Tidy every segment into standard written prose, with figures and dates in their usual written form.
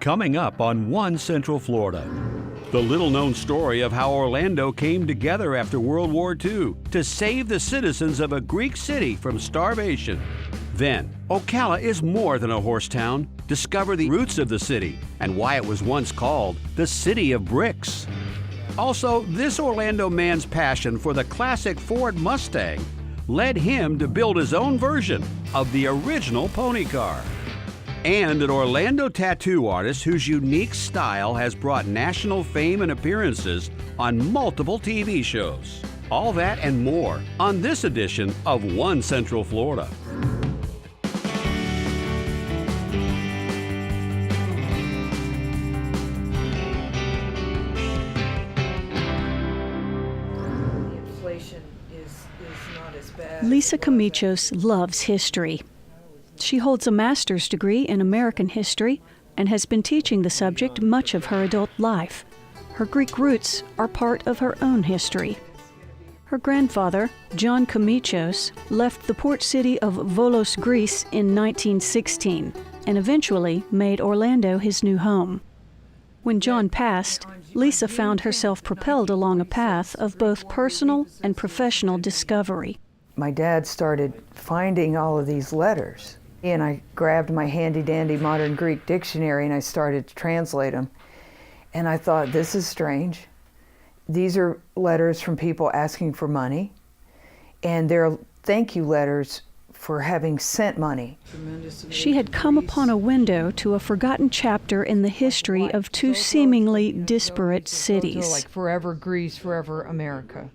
Coming up on One Central Florida. The little-known story of how Orlando came together after World War II to save the citizens of a Greek city from starvation. Then, Ocala is more than a horse town. Discover the roots of the city and why it was once called the City of Bricks. Also, this Orlando man's passion for the classic Ford Mustang led him to build his own version of the original pony car. And an Orlando tattoo artist whose unique style has brought national fame and appearances on multiple TV shows. All that and more on this edition of One Central Florida. Lisa Comechos loves history. She holds a master's degree in American history and has been teaching the subject much of her adult life. Her Greek roots are part of her own history. Her grandfather, John Comechos, left the port city of Volos, Greece in 1916 and eventually made Orlando his new home. When John passed, Lisa found herself propelled along a path of both personal and professional discovery. My dad started finding all of these letters, and I grabbed my handy-dandy modern Greek dictionary and I started to translate them. And I thought, this is strange. These are letters from people asking for money, and they're thank you letters for having sent money. She had come upon a window to a forgotten chapter in the history of two seemingly disparate cities. Like forever Greece, forever America.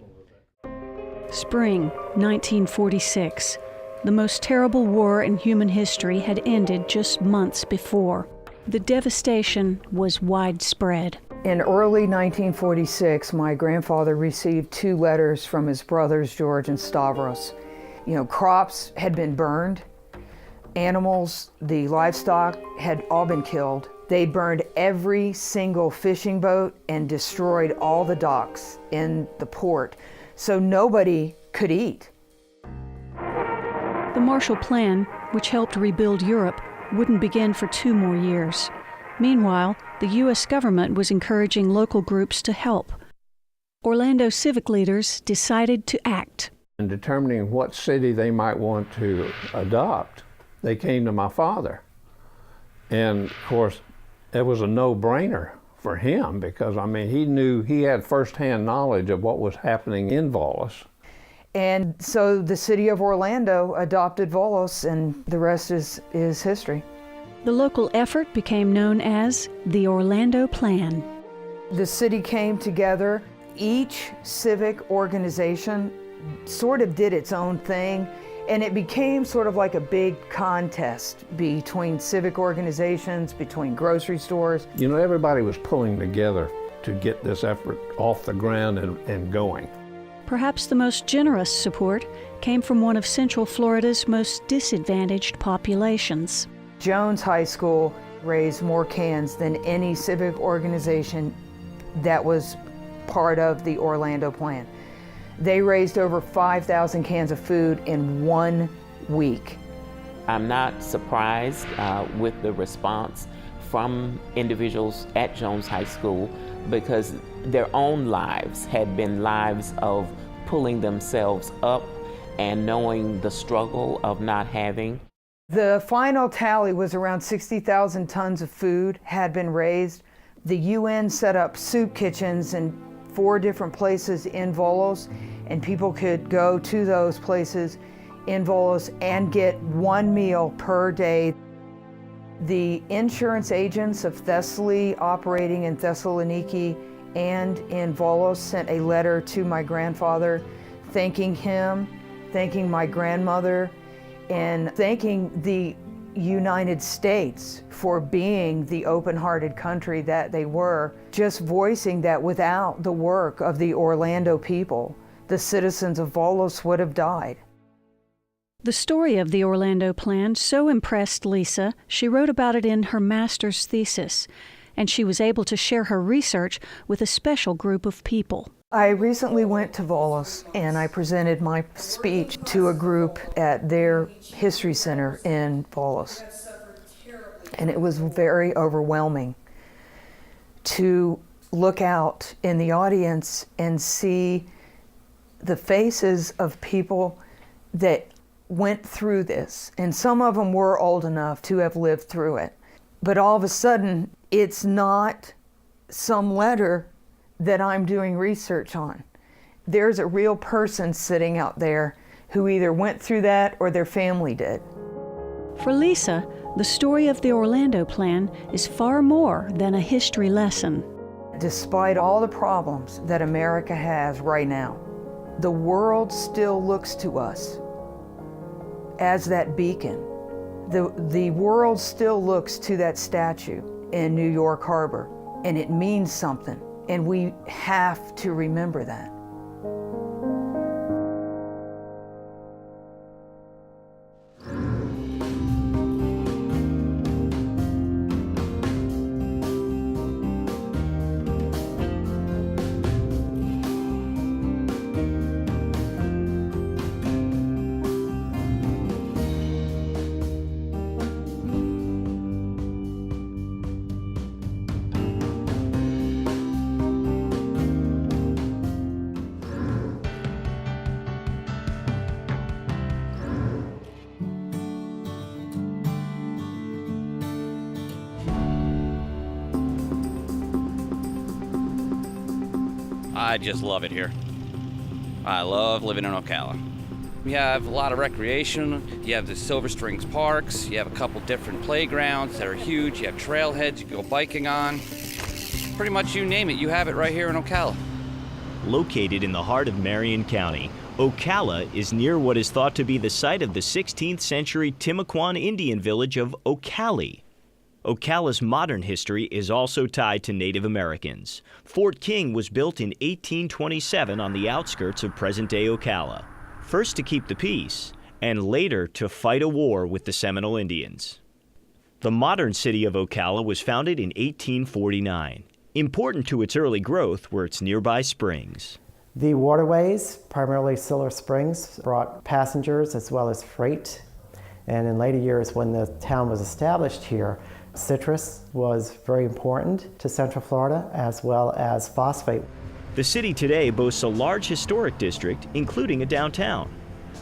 Spring 1946. The most terrible war in human history had ended just months before. The devastation was widespread. In early 1946, my grandfather received 2 letters from his brothers, George and Stavros. You know, crops had been burned, animals, the livestock had all been killed. They burned every single fishing boat and destroyed all the docks in the port, so nobody could eat. The Marshall Plan, which helped rebuild Europe, wouldn't begin for 2 more years. Meanwhile, the U.S. government was encouraging local groups to help. Orlando civic leaders decided to act. In determining what city they might want to adopt, they came to my father. And of course, it was a no-brainer for him because, I mean, he had firsthand knowledge of what was happening in Volos. And so the city of Orlando adopted Volos, and the rest is history. The local effort became known as the Orlando Plan. The city came together. Each civic organization sort of did its own thing, and it became sort of like a big contest between civic organizations, between grocery stores. You know, everybody was pulling together to get this effort off the ground and going. Perhaps the most generous support came from one of Central Florida's most disadvantaged populations. Jones High School raised more cans than any civic organization that was part of the Orlando Plan. They raised over 5,000 cans of food in 1 week. I'm not surprised with the response from individuals at Jones High School because their own lives had been lives of pulling themselves up and knowing the struggle of not having. The final tally was around 60,000 tons of food had been raised. The UN set up soup kitchens in 4 different places in Volos, and people could go to those places in Volos and get 1 meal per day. The insurance agents of Thessaly operating in Thessaloniki and in Volos sent a letter to my grandfather thanking him, thanking my grandmother, and thanking the United States for being the open-hearted country that they were, just voicing that without the work of the Orlando people, the citizens of Volos would have died. The story of the Orlando Plan so impressed Lisa, she wrote about it in her master's thesis, and she was able to share her research with a special group of people. I recently went to Volos and I presented my speech to a group at their history center in Volos. And it was very overwhelming to look out in the audience and see the faces of people that went through this. And some of them were old enough to have lived through it. But all of a sudden, it's not some letter that I'm doing research on. There's a real person sitting out there who either went through that or their family did. For Lisa, the story of the Orlando Plan is far more than a history lesson. Despite all the problems that America has right now, the world still looks to us as that beacon. The world still looks to that statue in New York Harbor, and it means something, and we have to remember that. I just love it here. I love living in Ocala. We have a lot of recreation. You have the Silver Springs Parks. You have a couple different playgrounds that are huge. You have trailheads you can go biking on. Pretty much you name it, you have it right here in Ocala. Located in the heart of Marion County, Ocala is near what is thought to be the site of the 16th century Timucuan Indian village of Ocali. Ocala's modern history is also tied to Native Americans. Fort King was built in 1827 on the outskirts of present-day Ocala, first to keep the peace, and later to fight a war with the Seminole Indians. The modern city of Ocala was founded in 1849. Important to its early growth were its nearby springs. The waterways, primarily Silver Springs, brought passengers as well as freight. And in later years, when the town was established here, citrus was very important to Central Florida, as well as phosphate. The city today boasts a large historic district, including a downtown.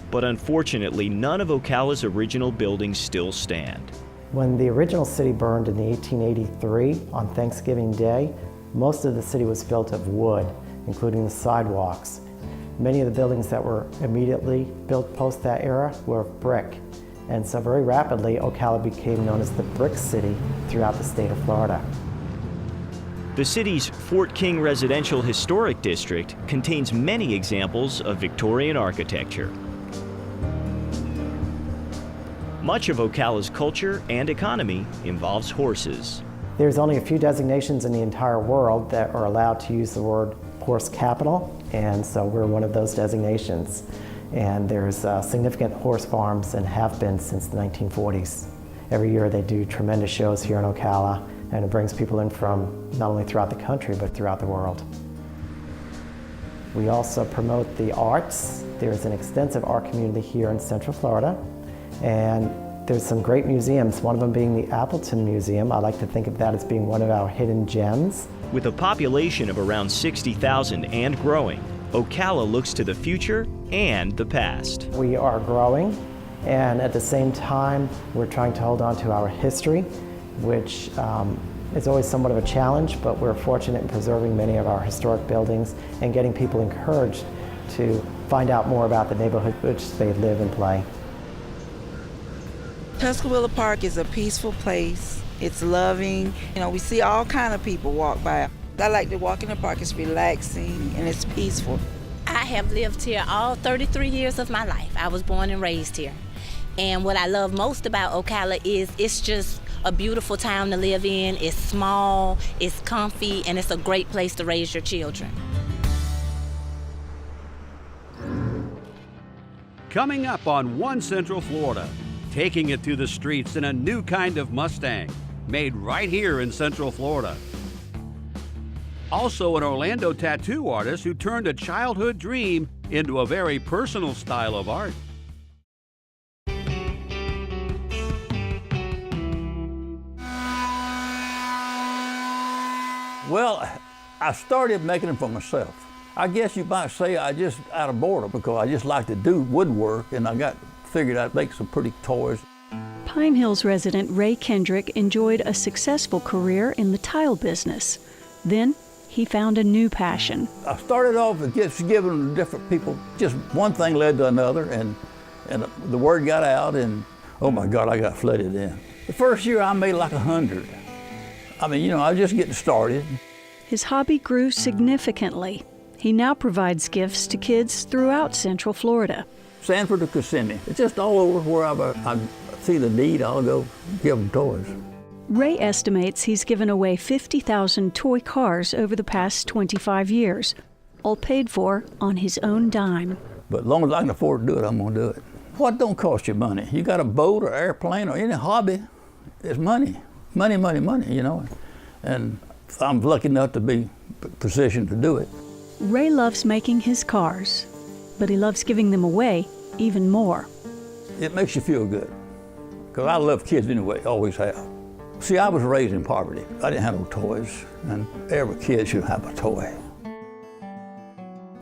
But unfortunately, none of Ocala's original buildings still stand. When the original city burned in 1883 on Thanksgiving Day, most of the city was built of wood, including the sidewalks. Many of the buildings that were immediately built post that era were brick. And so very rapidly, Ocala became known as the Brick City throughout the state of Florida. The city's Fort King Residential Historic District contains many examples of Victorian architecture. Much of Ocala's culture and economy involves horses. There's only a few designations in the entire world that are allowed to use the word horse capital, and so we're one of those designations. And there's significant horse farms and have been since the 1940s. Every year they do tremendous shows here in Ocala, and it brings people in from not only throughout the country, but throughout the world. We also promote the arts. There's an extensive art community here in Central Florida, and there's some great museums, one of them being the Appleton Museum. I like to think of that as being one of our hidden gems. With a population of around 60,000 and growing, Ocala looks to the future and the past. We are growing, and at the same time, we're trying to hold on to our history, which is always somewhat of a challenge, but we're fortunate in preserving many of our historic buildings and getting people encouraged to find out more about the neighborhood which they live and play. Tuscarora Park is a peaceful place. It's loving. You know, we see all kind of people walk by. I like to walk in the park. It's relaxing and it's peaceful. I have lived here all 33 years of my life. I was born and raised here. And what I love most about Ocala is it's just a beautiful town to live in. It's small, it's comfy, and it's a great place to raise your children. Coming up on One Central Florida, taking it through the streets in a new kind of Mustang, made right here in Central Florida. Also, an Orlando tattoo artist who turned a childhood dream into a very personal style of art. Well, I started making them for myself. I guess you might say I just out of boredom because I just like to do woodwork, and I figured I'd make some pretty toys. Pine Hills resident Ray Kendrick enjoyed a successful career in the tile business. Then he found a new passion. I started off with just giving different people, just one thing led to another, and the word got out, and oh my God, I got flooded in. The first year I made like 100. I mean, I was just getting started. His hobby grew significantly. He now provides gifts to kids throughout Central Florida. Sanford to Kissimmee. It's just all over where I see the need, I'll go give them toys. Ray estimates he's given away 50,000 toy cars over the past 25 years, all paid for on his own dime. But as long as I can afford to do it, I'm going to do it. What don't cost you money? You got a boat or airplane or any hobby, it's money. Money, money, money, And I'm lucky enough to be positioned to do it. Ray loves making his cars, but he loves giving them away even more. It makes you feel good, because I love kids anyway, always have. See, I was raised in poverty. I didn't have no toys, and every kid should have a toy.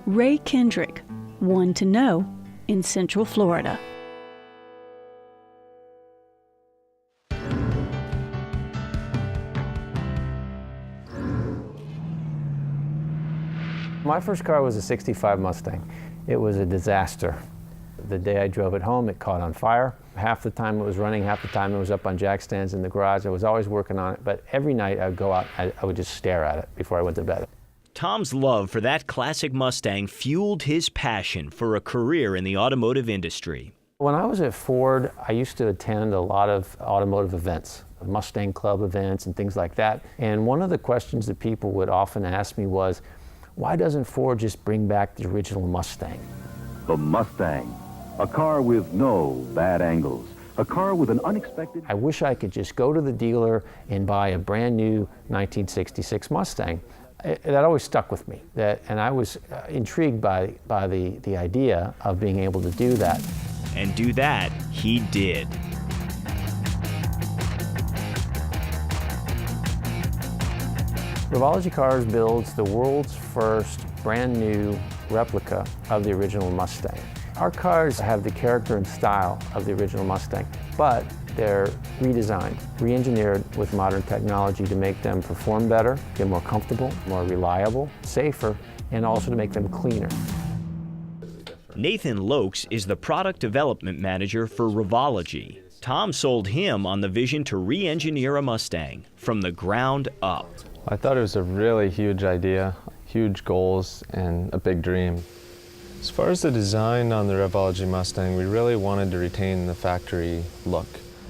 Ray Kendrick, one to know in Central Florida. My first car was a '65 Mustang. It was a disaster. The day I drove it home, it caught on fire. Half the time it was running, half the time it was up on jack stands in the garage. I was always working on it, but every night I would go out, I would just stare at it before I went to bed. Tom's love for that classic Mustang fueled his passion for a career in the automotive industry. When I was at Ford, I used to attend a lot of automotive events, Mustang Club events and things like that. And one of the questions that people would often ask me was, why doesn't Ford just bring back the original Mustang? The Mustang, a car with no bad angles, a car with an unexpected... I wish I could just go to the dealer and buy a brand new 1966 Mustang. That always stuck with me, and I was intrigued by the idea of being able to do that. And do that, he did. Revology Cars builds the world's first brand new replica of the original Mustang. Our cars have the character and style of the original Mustang, but they're redesigned, re-engineered with modern technology to make them perform better, get more comfortable, more reliable, safer, and also to make them cleaner. Nathan Lokes is the product development manager for Revology. Tom sold him on the vision to re-engineer a Mustang from the ground up. I thought it was a really huge idea, huge goals, and a big dream. As far as the design on the Revology Mustang, we really wanted to retain the factory look.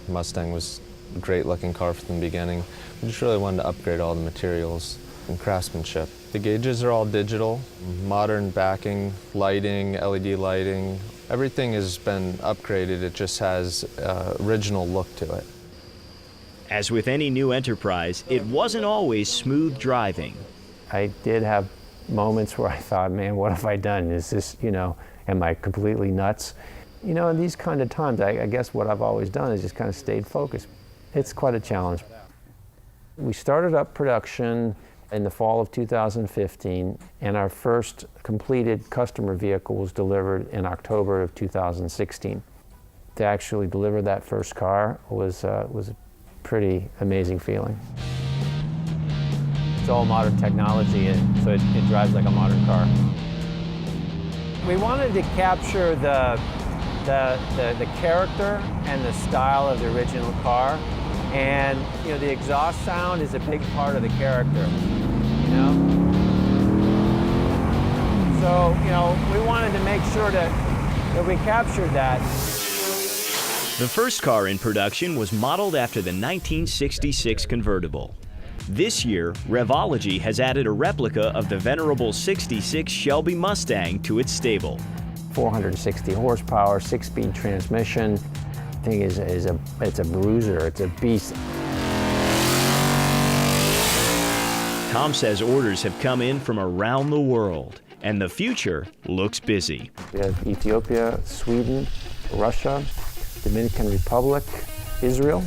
Mustang was a great looking car from the beginning. We just really wanted to upgrade all the materials and craftsmanship. The gauges are all digital, modern backing, lighting, LED lighting. Everything has been upgraded. It just has an original look to it. As with any new enterprise, it wasn't always smooth driving. I did have moments where I thought, man, what have I done? Is this, am I completely nuts? In these kind of times, I guess what I've always done is just kind of stayed focused. It's quite a challenge. We started up production in the fall of 2015, and our first completed customer vehicle was delivered in October of 2016. To actually deliver that first car was a pretty amazing feeling. It's all modern technology, and so it drives like a modern car. We wanted to capture the character and the style of the original car, and the exhaust sound is a big part of the character. So we wanted to make sure that we captured that. The first car in production was modeled after the 1966 convertible. This year, Revology has added a replica of the venerable '66 Shelby Mustang to its stable. 460 horsepower, 6-speed transmission. Thing it's a bruiser, it's a beast. Tom says orders have come in from around the world, and the future looks busy. We have Ethiopia, Sweden, Russia, Dominican Republic, Israel,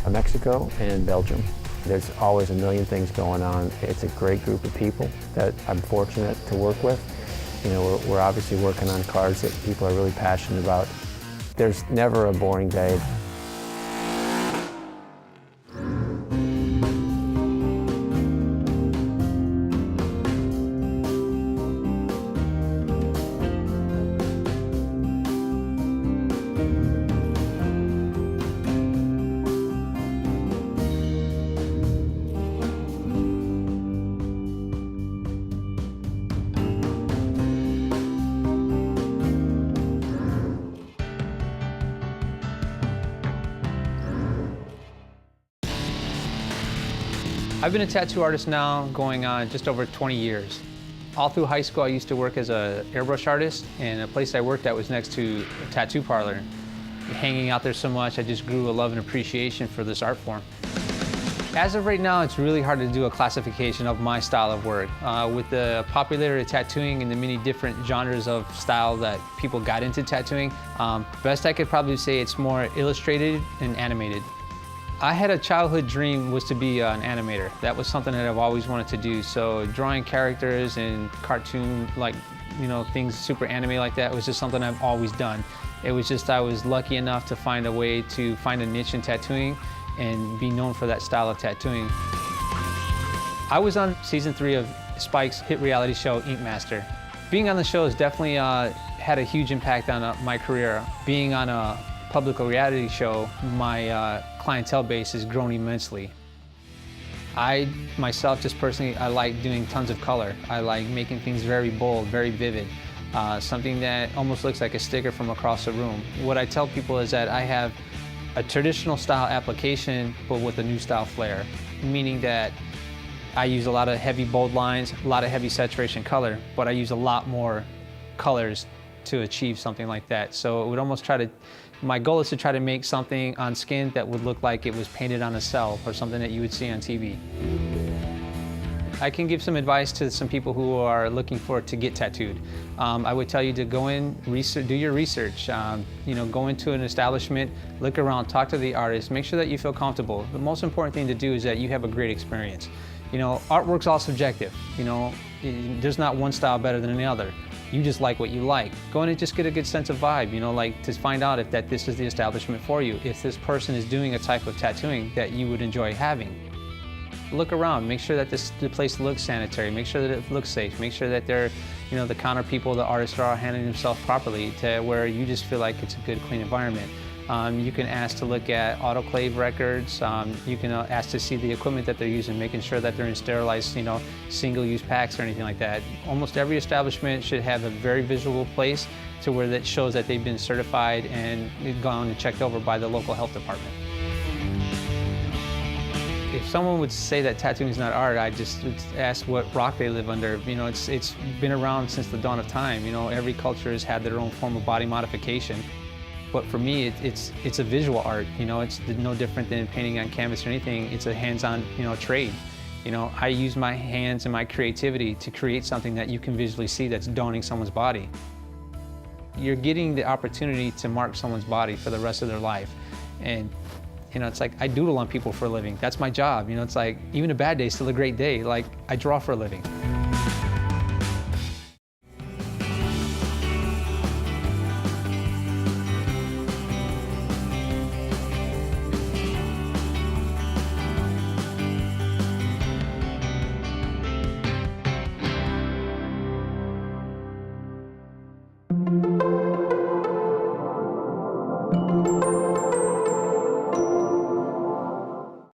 Mexico, and Belgium. There's always a million things going on. It's a great group of people that I'm fortunate to work with. You know, we're obviously working on cars that people are really passionate about. There's never a boring day. I've been a tattoo artist now going on just over 20 years. All through high school, I used to work as an airbrush artist, and a place I worked at was next to a tattoo parlor. Hanging out there so much, I just grew a love and appreciation for this art form. As of right now, it's really hard to do a classification of my style of work. With the popularity of tattooing and the many different genres of style that people got into tattooing, best I could probably say it's more illustrated and animated. I had a childhood dream was to be an animator. That was something that I've always wanted to do. So drawing characters and cartoon, like, you know, things super anime like that was just something I've always done. It was just I was lucky enough to find a way to find a niche in tattooing and be known for that style of tattooing. I was on season 3 of Spike's hit reality show, Ink Master. Being on the show has definitely had a huge impact on my career. Being on a public reality show, my clientele base has grown immensely. I, myself, just personally, I like doing tons of color. I like making things very bold, very vivid. Something that almost looks like a sticker from across the room. What I tell people is that I have a traditional style application, but with a new style flair, meaning that I use a lot of heavy bold lines, a lot of heavy saturation color, but I use a lot more colors to achieve something like that. So it would almost my goal is to try to make something on skin that would look like it was painted on a cell or something that you would see on TV. I can give some advice to some people who are looking to get tattooed. I would tell you to go in, do your research. You know, go into an establishment, look around, talk to the artist, make sure that you feel comfortable. The most important thing to do is that you have a great experience. You know, artwork's all subjective. You know, there's not one style better than the other. You just like what you like. Go in and just get a good sense of vibe, you know, like to find out if this is the establishment for you, if this person is doing a type of tattooing that you would enjoy having. Look around, make sure that the place looks sanitary, make sure that it looks safe, make sure that they're, you know, the counter people, the artists are all handling themselves properly to where you just feel like it's a good, clean environment. You can ask to look at autoclave records. You can ask to see the equipment that they're using, making sure that they're in sterilized, you know, single-use packs or anything like that. Almost every establishment should have a very visual place to where that shows that they've been certified and gone and checked over by the local health department. If someone would say that tattooing is not art, I just would ask what rock they live under. You know, it's been around since the dawn of time. You know, every culture has had their own form of body modification. But for me, it's a visual art. You know, it's no different than painting on canvas or anything. It's a hands-on, you know, trade. You know, I use my hands and my creativity to create something that you can visually see that's donning someone's body. You're getting the opportunity to mark someone's body for the rest of their life. And, you know, it's like I doodle on people for a living. That's my job. You know, it's like even a bad day is still a great day. Like I draw for a living.